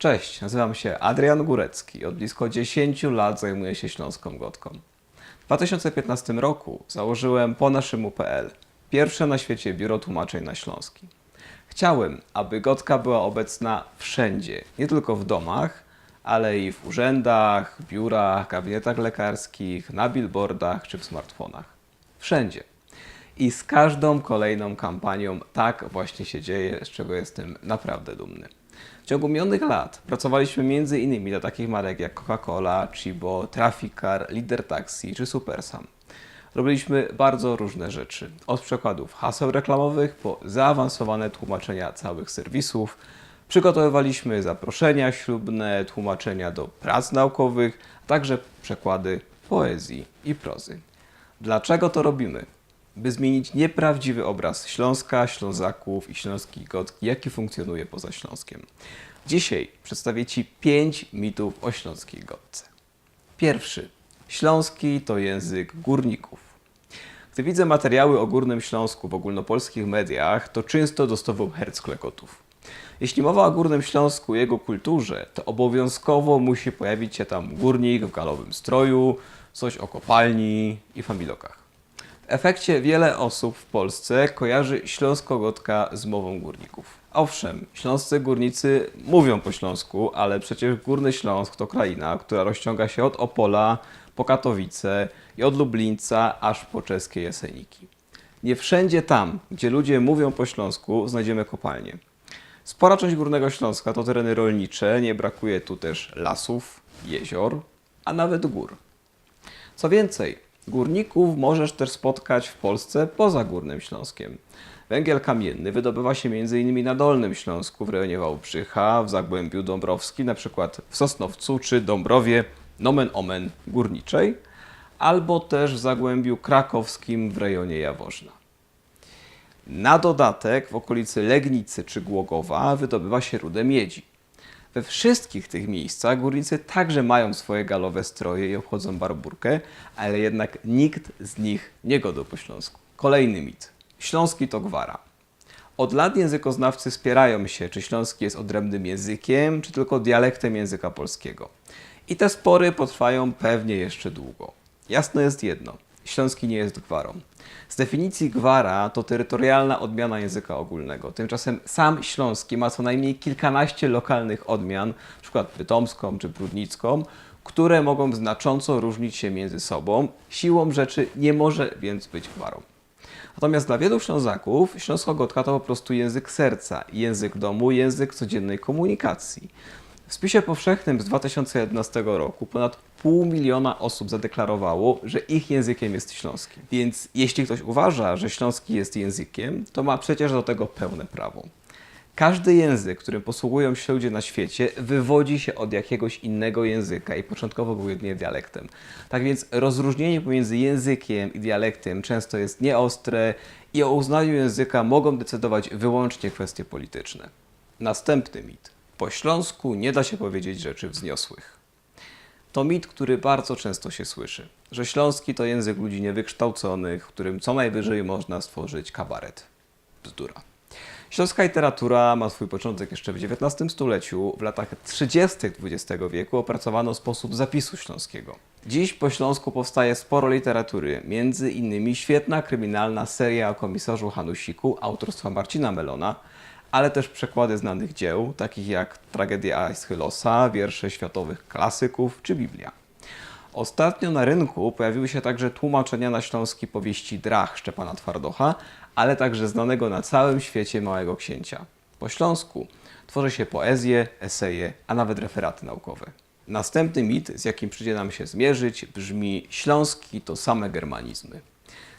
Cześć, nazywam się Adrian Górecki. Od blisko 10 lat zajmuję się śląską gotką. W 2015 roku założyłem ponaszymu.pl, pierwsze na świecie biuro tłumaczeń na śląski. Chciałem, aby gotka była obecna wszędzie, nie tylko w domach, ale i w urzędach, biurach, gabinetach lekarskich, na billboardach czy w smartfonach. Wszędzie. I z każdą kolejną kampanią tak właśnie się dzieje, z czego jestem naprawdę dumny. W ciągu minionych lat pracowaliśmy m.in. dla takich marek jak Coca-Cola, Chibo, Traficar, Lider Taxi czy Supersam. Robiliśmy bardzo różne rzeczy, od przekładów haseł reklamowych po zaawansowane tłumaczenia całych serwisów. Przygotowywaliśmy zaproszenia ślubne, tłumaczenia do prac naukowych, a także przekłady poezji i prozy. Dlaczego to robimy? By zmienić nieprawdziwy obraz Śląska, Ślązaków i śląskiej gotki, jaki funkcjonuje poza Śląskiem. Dzisiaj przedstawię Ci 5 mitów o śląskiej gotce. Pierwszy. Śląski to język górników. Gdy widzę materiały o Górnym Śląsku w ogólnopolskich mediach, to często dostawam herc klekotów. Jeśli mowa o Górnym Śląsku i jego kulturze, to obowiązkowo musi pojawić się tam górnik w galowym stroju, coś o kopalni i familokach. W efekcie wiele osób w Polsce kojarzy śląsko-gotka z mową górników. Owszem, śląscy górnicy mówią po śląsku, ale przecież Górny Śląsk to kraina, która rozciąga się od Opola po Katowice i od Lublińca aż po czeskie Jeseniki. Nie wszędzie tam, gdzie ludzie mówią po śląsku, znajdziemy kopalnie. Spora część Górnego Śląska to tereny rolnicze, nie brakuje tu też lasów, jezior, a nawet gór. Co więcej, górników możesz też spotkać w Polsce poza Górnym Śląskiem. Węgiel kamienny wydobywa się m.in. na Dolnym Śląsku, w rejonie Wałbrzycha, w Zagłębiu Dąbrowskim, np. w Sosnowcu czy Dąbrowie, nomen omen górniczej, albo też w Zagłębiu Krakowskim w rejonie Jaworzna. Na dodatek w okolicy Legnicy czy Głogowa wydobywa się rudę miedzi. We wszystkich tych miejscach górnicy także mają swoje galowe stroje i obchodzą barburkę, ale jednak nikt z nich nie godo po śląsku. Kolejny mit. Śląski to gwara. Od lat językoznawcy spierają się, czy śląski jest odrębnym językiem, czy tylko dialektem języka polskiego. I te spory potrwają pewnie jeszcze długo. Jasne jest jedno. Śląski nie jest gwarą. Z definicji gwara to terytorialna odmiana języka ogólnego. Tymczasem sam śląski ma co najmniej kilkanaście lokalnych odmian, np. bytomską czy prudnicką, które mogą znacząco różnić się między sobą. Siłą rzeczy nie może więc być gwarą. Natomiast dla wielu Ślązaków śląsko-gotka to po prostu język serca, język domu, język codziennej komunikacji. W spisie powszechnym z 2011 roku ponad 500 000 osób zadeklarowało, że ich językiem jest śląski. Więc jeśli ktoś uważa, że śląski jest językiem, to ma przecież do tego pełne prawo. Każdy język, którym posługują się ludzie na świecie, wywodzi się od jakiegoś innego języka i początkowo był jedynie dialektem. Tak więc rozróżnienie pomiędzy językiem i dialektem często jest nieostre i o uznaniu języka mogą decydować wyłącznie kwestie polityczne. Następny mit. Po śląsku nie da się powiedzieć rzeczy wzniosłych. To mit, który bardzo często się słyszy, że śląski to język ludzi niewykształconych, w którym co najwyżej można stworzyć kabaret. Bzdura. Śląska literatura ma swój początek jeszcze w XIX stuleciu. W latach 30. XX wieku opracowano sposób zapisu śląskiego. Dziś po śląsku powstaje sporo literatury, między innymi świetna kryminalna seria o komisarzu Hanusiku autorstwa Marcina Melona, ale też przekłady znanych dzieł, takich jak Tragedia Aeschylosa, wiersze światowych klasyków czy Biblia. Ostatnio na rynku pojawiły się także tłumaczenia na śląski powieści Drach Szczepana Twardocha, ale także znanego na całym świecie Małego Księcia. Po śląsku tworzy się poezję, eseje, a nawet referaty naukowe. Następny mit, z jakim przyjdzie nam się zmierzyć, brzmi: śląski to same germanizmy.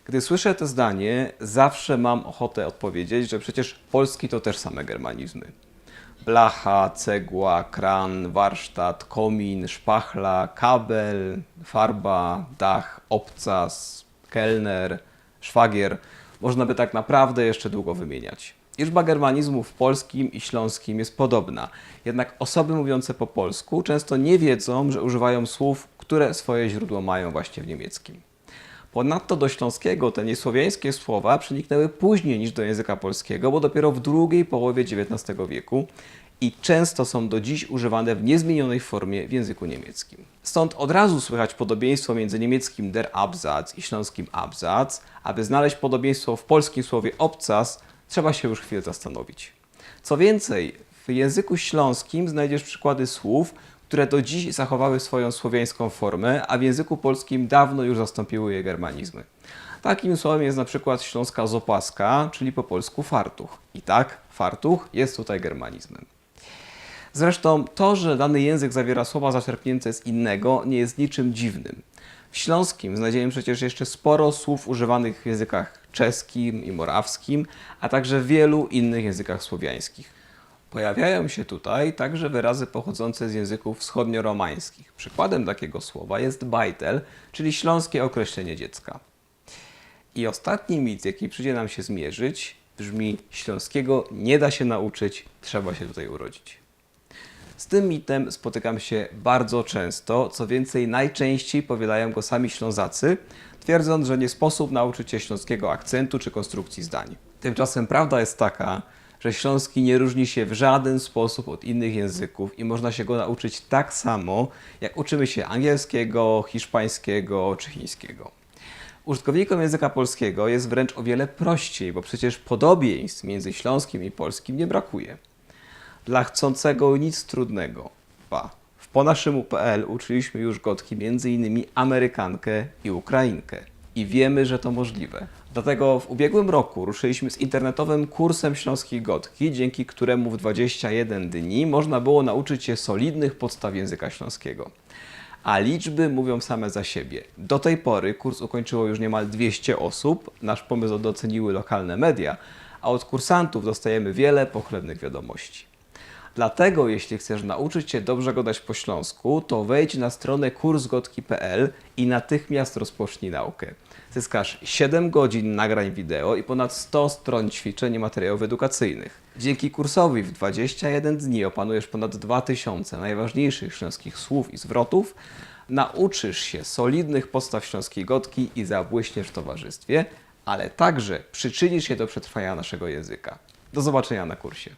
Gdy słyszę to zdanie, zawsze mam ochotę odpowiedzieć, że przecież polski to też same germanizmy. Blacha, cegła, kran, warsztat, komin, szpachla, kabel, farba, dach, obcas, kelner, szwagier. Można by tak naprawdę jeszcze długo wymieniać. Liczba germanizmów w polskim i śląskim jest podobna, jednak osoby mówiące po polsku często nie wiedzą, że używają słów, które swoje źródło mają właśnie w niemieckim. Ponadto do śląskiego te niesłowiańskie słowa przeniknęły później niż do języka polskiego, bo dopiero w drugiej połowie XIX wieku i często są do dziś używane w niezmienionej formie w języku niemieckim. Stąd od razu słychać podobieństwo między niemieckim der Absatz i śląskim Absatz. Aby znaleźć podobieństwo w polskim słowie obcas, trzeba się już chwilę zastanowić. Co więcej, w języku śląskim znajdziesz przykłady słów, które do dziś zachowały swoją słowiańską formę, a w języku polskim dawno już zastąpiły je germanizmy. Takim słowem jest na przykład śląska zopaska, czyli po polsku fartuch. I tak, fartuch jest tutaj germanizmem. Zresztą to, że dany język zawiera słowa zaczerpnięte z innego, nie jest niczym dziwnym. W śląskim znajdziemy przecież jeszcze sporo słów używanych w językach czeskim i morawskim, a także w wielu innych językach słowiańskich. Pojawiają się tutaj także wyrazy pochodzące z języków wschodnioromańskich. Przykładem takiego słowa jest bajtel, czyli śląskie określenie dziecka. I ostatni mit, jaki przyjdzie nam się zmierzyć, brzmi: śląskiego nie da się nauczyć, trzeba się tutaj urodzić. Z tym mitem spotykam się bardzo często, co więcej najczęściej powielają go sami Ślązacy, twierdząc, że nie sposób nauczyć się śląskiego akcentu czy konstrukcji zdań. Tymczasem prawda jest taka, że śląski nie różni się w żaden sposób od innych języków i można się go nauczyć tak samo, jak uczymy się angielskiego, hiszpańskiego czy chińskiego. Użytkownikom języka polskiego jest wręcz o wiele prościej, bo przecież podobieństw między śląskim i polskim nie brakuje. Dla chcącego nic trudnego. W ponaszemu.pl uczyliśmy już gotki m.in. Amerykankę i Ukrainkę. I wiemy, że to możliwe. Dlatego w ubiegłym roku ruszyliśmy z internetowym kursem śląskiej gotki, dzięki któremu w 21 dni można było nauczyć się solidnych podstaw języka śląskiego. A liczby mówią same za siebie. Do tej pory kurs ukończyło już niemal 200 osób, nasz pomysł doceniły lokalne media, a od kursantów dostajemy wiele pochlebnych wiadomości. Dlatego, jeśli chcesz nauczyć się dobrze gadać po śląsku, to wejdź na stronę kursgotki.pl i natychmiast rozpocznij naukę. Zyskasz 7 godzin nagrań wideo i ponad 100 stron ćwiczeń i materiałów edukacyjnych. Dzięki kursowi w 21 dni opanujesz ponad 2000 najważniejszych śląskich słów i zwrotów, nauczysz się solidnych podstaw śląskiej gotki i zabłyśniesz w towarzystwie, ale także przyczynisz się do przetrwania naszego języka. Do zobaczenia na kursie.